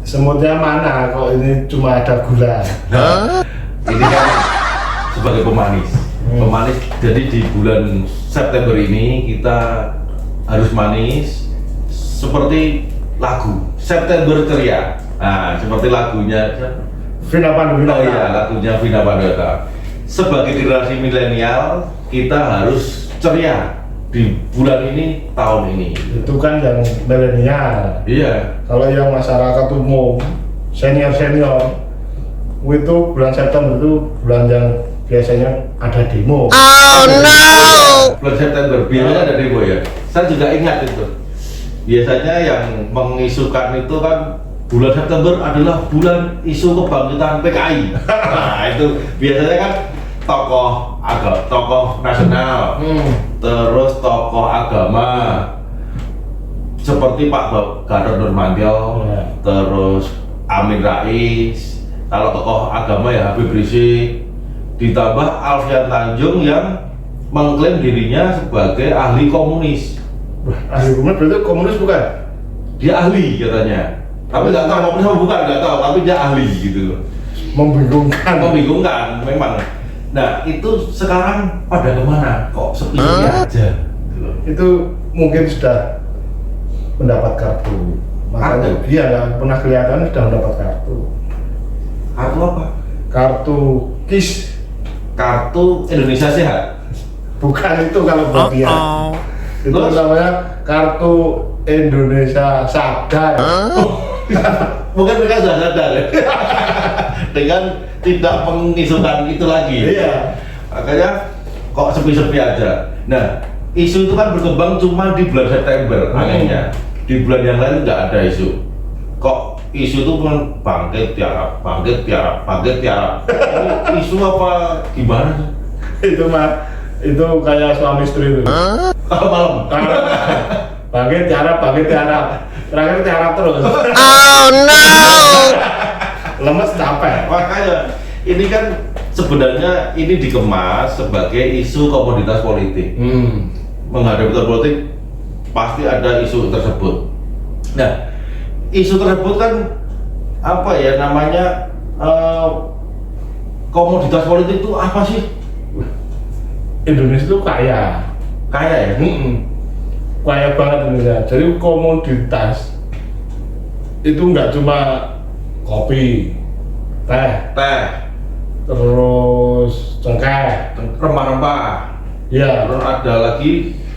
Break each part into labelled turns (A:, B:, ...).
A: semutnya mana kok ini cuma ada gula.
B: Ini kan sebagai pemanis. Pemanis, jadi di bulan September ini kita harus manis seperti lagu September Ceria. Nah, seperti lagunya
A: Vina Panduwinata.
B: Oh iya, lagunya Vina Panduwinata. Sebagai generasi milenial, kita harus ceria di bulan ini, tahun ini.
A: Itu kan yang milenial.
B: Iya.
A: Kalau yang masyarakat umum, senior itu bulan September itu bulan yang biasanya ada demo.
C: Oh no!
B: Bulan September biasanya ada demo ya. Saya juga ingat itu. Biasanya yang mengisukan itu kan bulan September adalah bulan isu kebangkitan PKI. Nah itu biasanya kan tokoh nasional, terus tokoh agama seperti Pak Gatot Nurmantio, terus Amin Rais. Kalau tokoh agama ya Habib Rizik, ditambah Alfian Tanjung yang mengklaim dirinya sebagai ahli komunis.
A: Ahli komunis berarti komunis bukan?
B: Dia ahli katanya. Tapi nggak tahu komunis apa bukan, nggak tahu. Tapi dia ahli gitu loh. Membingungkan memang. Nah itu sekarang pada kemana? Kok sepi aja? Gitu loh.
A: Itu mungkin sudah mendapat kartu. Makanya dia nggak pernah kelihatan sudah mendapat kartu.
B: Kartu apa?
A: Kartu KIS.
B: Kartu Indonesia Sehat.
A: Bukan itu kalau buat dia. Itu namanya kartu Indonesia Sadar.
B: Mungkin mereka sudah sadar ya. Dengan tidak mengisukan itu lagi.
A: Iya.
B: Makanya kok sepi-sepi aja. Nah, isu itu kan berkembang cuma di bulan September anehnya. Di bulan yang lain nggak ada isu. Kok isu itu kan bangkit tiarap. Ini isu apa gimana?
A: Itu mah itu kayak suami istri itu.
B: Kalau malam.
A: Bangkit tiarap. Terakhir tiarap terus.
C: Oh no!
A: Lemes capek.
B: Makanya ini kan sebenarnya ini dikemas sebagai isu komoditas politik. Menghadapi tahun politik pasti ada isu tersebut. Nah, isu tersebut kan apa ya namanya komoditas politik itu apa sih?
A: Indonesia itu kaya
B: ya?
A: Kaya banget Indonesia. Jadi komoditas itu nggak cuma kopi, teh, terus cengkeh,
B: rempah-rempah.
A: ya,
B: Terus ada lagi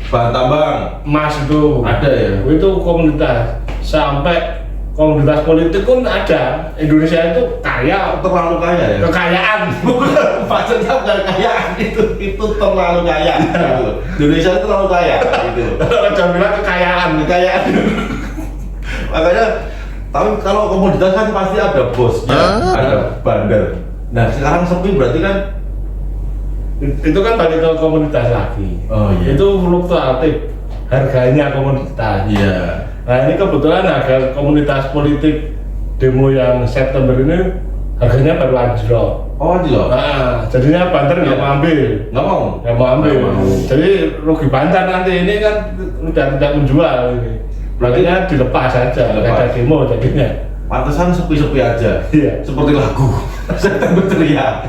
B: bahan tambang,
A: emas itu
B: ada ya?
A: Itu komoditas. Sampai komoditas politik pun ada. Indonesia itu kaya,
B: Terlalu kaya ya?
A: kekayaan.
B: Maksudnya bukan kekayaan itu terlalu kaya. Gitu. Indonesia itu terlalu kaya. Gitu.
A: Kalau jangan bilang kekayaan.
B: Makanya, tapi kalau komoditas kan pasti ada bosnya, ada bandar. Nah sekarang sepi berarti kan?
A: Itu kan balik ke komoditas lagi.
B: Oh iya.
A: Itu fluktuatif harganya komoditas.
B: Iya.
A: Nah ini kebetulan harga komoditas politik demo yang September ini harganya baru anjlok.
B: Oh anjlok.
A: Nah jadinya Banten nggak mau ambil.
B: Nggak mau.
A: Jadi rugi Banten nanti ini kan udah tidak menjual ini. Berarti dilepas saja. Nggak ada demo jadinya.
B: Pantesan sepi-sepi aja.
A: Iya.
B: Seperti lagu September Ceria.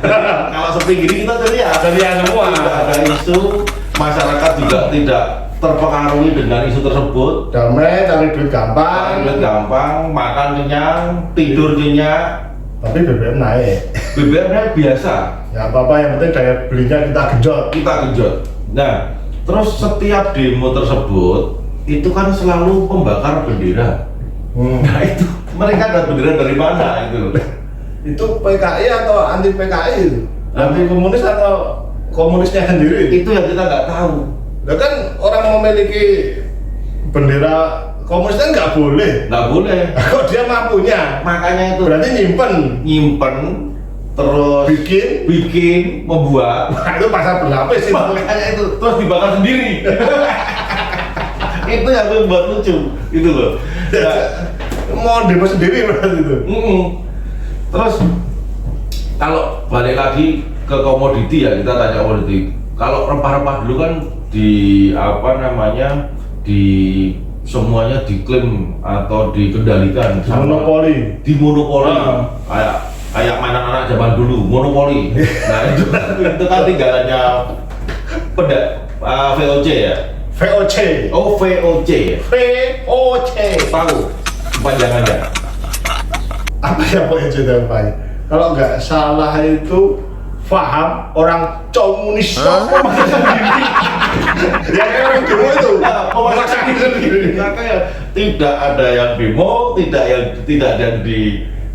B: Kalau sepi gini kita ceria.
A: Ceria semua.
B: Tidak ada isu, masyarakat juga tidak terpengaruhi dengan isu tersebut.
A: Damai, cari duit gampang.
B: Makan kenyang, tidur nyenyak.
A: Tapi BBM naik.
B: BBM naik biasa.
A: Ya apa-apa, yang penting daya belinya kita genjot.
B: Nah, terus setiap demo tersebut itu kan selalu membakar bendera. Nah itu mereka ada bendera dari mana itu?
A: Itu PKI atau anti PKI itu? Anti komunis atau komunisnya sendiri?
B: Itu yang kita nggak tahu.
A: Nah kan orang memiliki bendera komunis kan nggak boleh. Kok dia mampunya?
B: Makanya itu
A: Berarti nyimpen
B: terus
A: bikin
B: membuat.
A: Nah, itu pasar berlapis itu.
B: Makanya itu terus dibakar sendiri. Itu yang membuat lucu gitu loh. Nah,
A: mau demo sendiri berarti itu.
B: Terus kalau balik lagi ke komoditi ya, kita tanya komoditi. Kalau rempah-rempah dulu kan di apa namanya semuanya diklaim atau dikendalikan
A: Monopoli.
B: dimonopoli.
A: Ah.
B: Kayak mainan anak zaman dulu, monopoli. Nah, itu kan tinggalannya VOC ya.
A: VOC.
B: Oh, VOC.
A: VOC.
B: Tahu panjangannya.
A: Apa ya VOC itu apa? Kalau nggak salah itu paham orang komunis. Ya kayak orang demo itu.
B: Memaksakan sendiri. Makanya tidak ada yang demo, tidak ada yang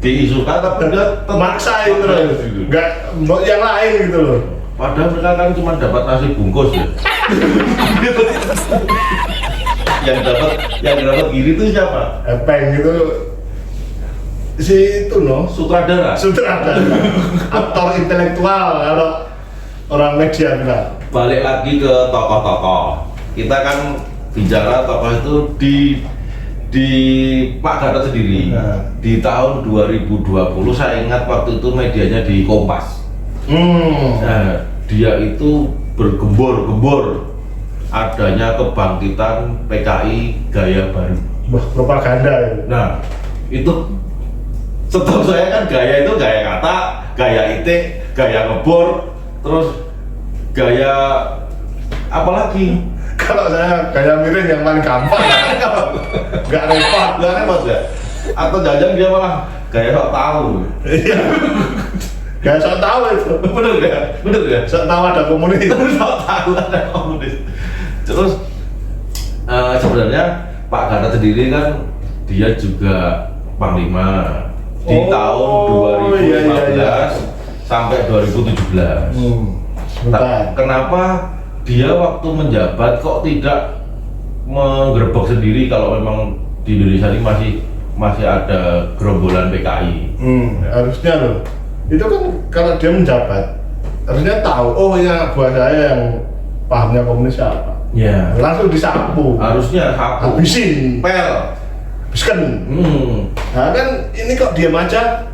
B: diisukan, tapi dia
A: Maksain terus. Nggak yang lain gitu loh.
B: Padahal mereka kan cuma dapat nasi bungkus ya. yang dapat gini itu siapa?
A: Epeng itu si itu
B: Sutradara.
A: aktor intelektual kalau orang media bilang.
B: Balik lagi ke tokoh-tokoh. Kita kan bicara tokoh itu di Pak Gatot sendiri.
A: Nah.
B: Di tahun 2020 saya ingat waktu itu medianya di Kompas. Nah, dia itu bergembor-gembor adanya kebangkitan PKI gaya baru.
A: Wah, propaganda itu.
B: Nah, itu setahu saya kan gaya itu gaya kata, gaya itik, gaya ngebor, terus gaya apa lagi?
A: Kalau saya gaya miring yang paling gampang. Nggak repot
B: ya? Atau jangan dia malah gaya sok tahu.
A: Iya. Gak sok tahu itu.
B: Bener ya?
A: Sok tahu ada komunis.
B: Sok tahu ada komunis. Terus sebenarnya Pak Gatot sendiri kan dia juga panglima di tahun 2015
A: iya.
B: sampai 2017.
A: Sebentar.
B: Kenapa dia waktu menjabat kok tidak menggerebek sendiri kalau memang di Indonesia ini masih ada gerombolan PKI?
A: Harusnya loh. Itu kan kalau dia menjabat harusnya tahu. Oh ya, buat saya yang pahamnya komunis apa?
B: Ya.
A: Langsung disapu.
B: Harusnya sapu.
A: Habisin.
B: Pel.
A: Habiskan. Nah kan ini kok diam aja.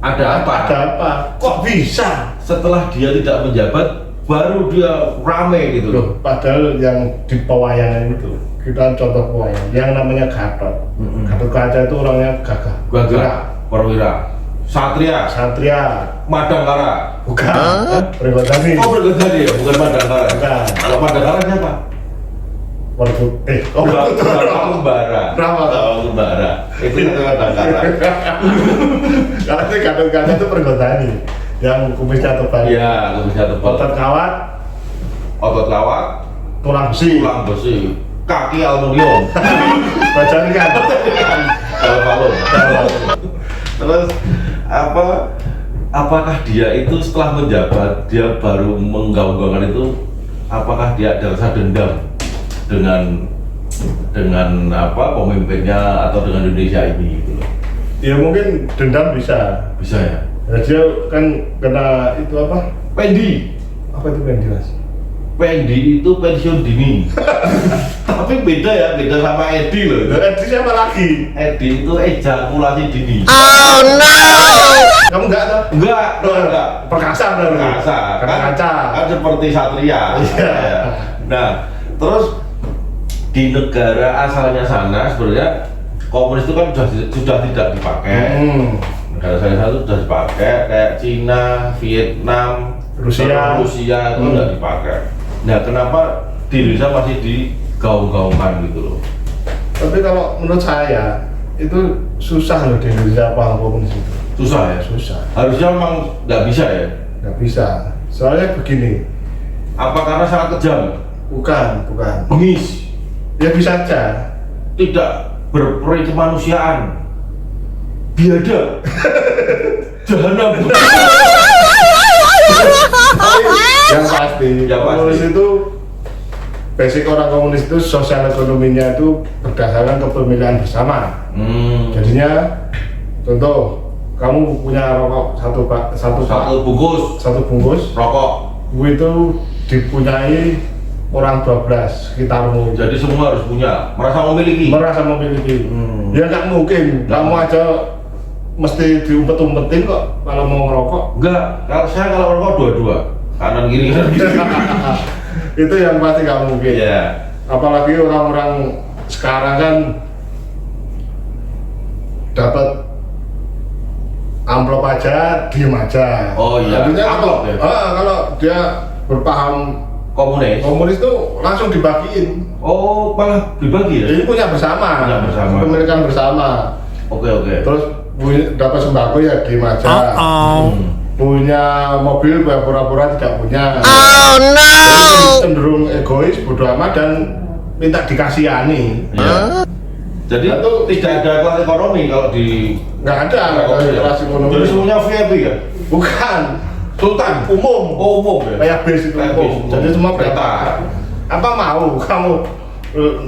B: Ada apa?
A: Ada apa? Kok bisa?
B: Setelah dia tidak menjabat, baru dia rame gitu loh.
A: Padahal yang di pewayangan itu, kita contoh pewayangan, yang namanya Gatot. Gatot Kaca itu orangnya gagah.
B: Perwira. Satria. Madangkara.
A: Bukan. Pergodani.
B: Oh, Pergodani ya, bukan Madangkara.
A: Bukan.
B: Kalau Madangkara siapa? Kumbara. Itu Madangkara.
A: Kalau itu Gatot Kaca itu Pergodani, yang kumisnya tebal.
B: Iya, kumisnya tebal.
A: Otot kawat, tulang besi,
B: kaki aluminium.
A: baca kan.
B: Kalau terus apakah dia itu setelah menjabat dia baru menggaung-gaungkan itu, apakah dia ada rasa dendam dengan pemimpinnya atau dengan Indonesia ini gitu loh?
A: Ya mungkin dendam bisa
B: ya.
A: Nah, dia kan kena itu apa?
B: Pendi.
A: Apa itu pendi mas?
B: Pendi itu pensiun dini. Tapi beda sama Edi loh.
A: Edi siapa lagi?
B: Edi itu ejakulasi dini.
C: Oh no!
A: Kamu enggak tuh?
B: Enggak.
A: Perkasa
B: Kaca. Kan seperti Satria.
A: Iya.
B: Nah, terus di negara asalnya sana sebenarnya komunis itu kan sudah tidak dipakai. Negara saya itu sudah dipakai kayak Cina, Vietnam, Rusia itu nggak dipakai. Nah, kenapa di Indonesia masih digaung-gaungkan gitu loh?
A: Tapi kalau menurut saya itu susah loh di Indonesia paham komunis itu.
B: Susah ya?
A: Susah.
B: Harusnya memang nggak bisa ya?
A: Nggak bisa. Soalnya begini.
B: Apa karena sangat kejam?
A: Bukan.
B: Bengis?
A: Ya bisa aja.
B: Tidak berperi kemanusiaan. Biada. Jahanam.
A: Yang pasti. Komunis itu basic orang komunis itu sosial ekonominya itu berdasarkan kepemilikan bersama. Jadinya contoh kamu punya rokok satu bungkus
B: rokok
A: itu dipunyai orang 12 sekitarmu.
B: Jadi semua harus punya, merasa memiliki.
A: Ya nggak mungkin kamu aja mesti diumpet-umpetin kok kalau mau ngerokok.
B: Enggak, kalau merokok dua-dua, kanan kiri.
A: Itu yang pasti nggak mungkin.
B: Iya.
A: Apalagi orang-orang sekarang kan dapat amplop aja, diem aja.
B: Oh iya,
A: artinya
B: amplop ya?
A: Kalau dia berpaham komunis tuh langsung dibagiin.
B: Oh, malah dibagi ya?
A: Ini punya bersama, kepemilikan bersama.
B: Oke.
A: Terus dapat sembako ya diem aja. Punya mobil pura-pura tidak punya.
C: Oh no.
A: Jadi cenderung egois, bodoh amat dan minta dikasihani.
B: Ya. Jadi
A: itu
B: tidak ada kelas ekonomi kalau di
A: nggak ada kelas ekonomi.
B: Jadi semuanya VIP ya?
A: Bukan.
B: Sultan
A: Umum.
B: Oh, umum ya?
A: Kayak bis itu umum. Jadi semua kereta. Apa mau kamu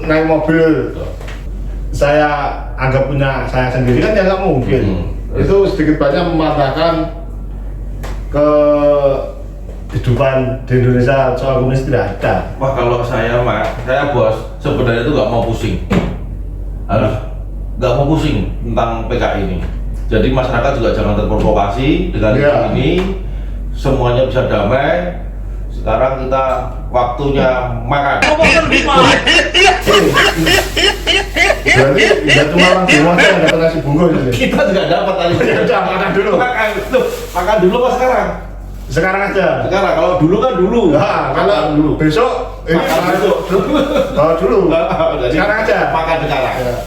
A: naik mobil saya anggap punya saya sendiri kan ya nggak mungkin. Itu sedikit banyak mematahkan kehidupan di Indonesia soal komunis tidak ada.
B: Wah, kalau saya bos sebenarnya itu nggak mau pusing. Nggak mau pusing tentang PKI ini. Jadi masyarakat juga jangan terprovokasi dengan isu ini. Semuanya bisa damai. Sekarang kita waktunya makan.
A: Berarti nggak cuma orang demo aja yang dapat nasi bungkus gitu.
B: Kita juga dapat tadi.
A: Udah makan dulu.
B: Makan dulu apa sekarang?
A: Sekarang aja.
B: Sekarang, kalau dulu kan dulu.
A: Nah, kalau
B: dulu.
A: besok ini
B: Makan besok.
A: dulu. Sekarang aja.
B: Makan sekarang.
A: Ya.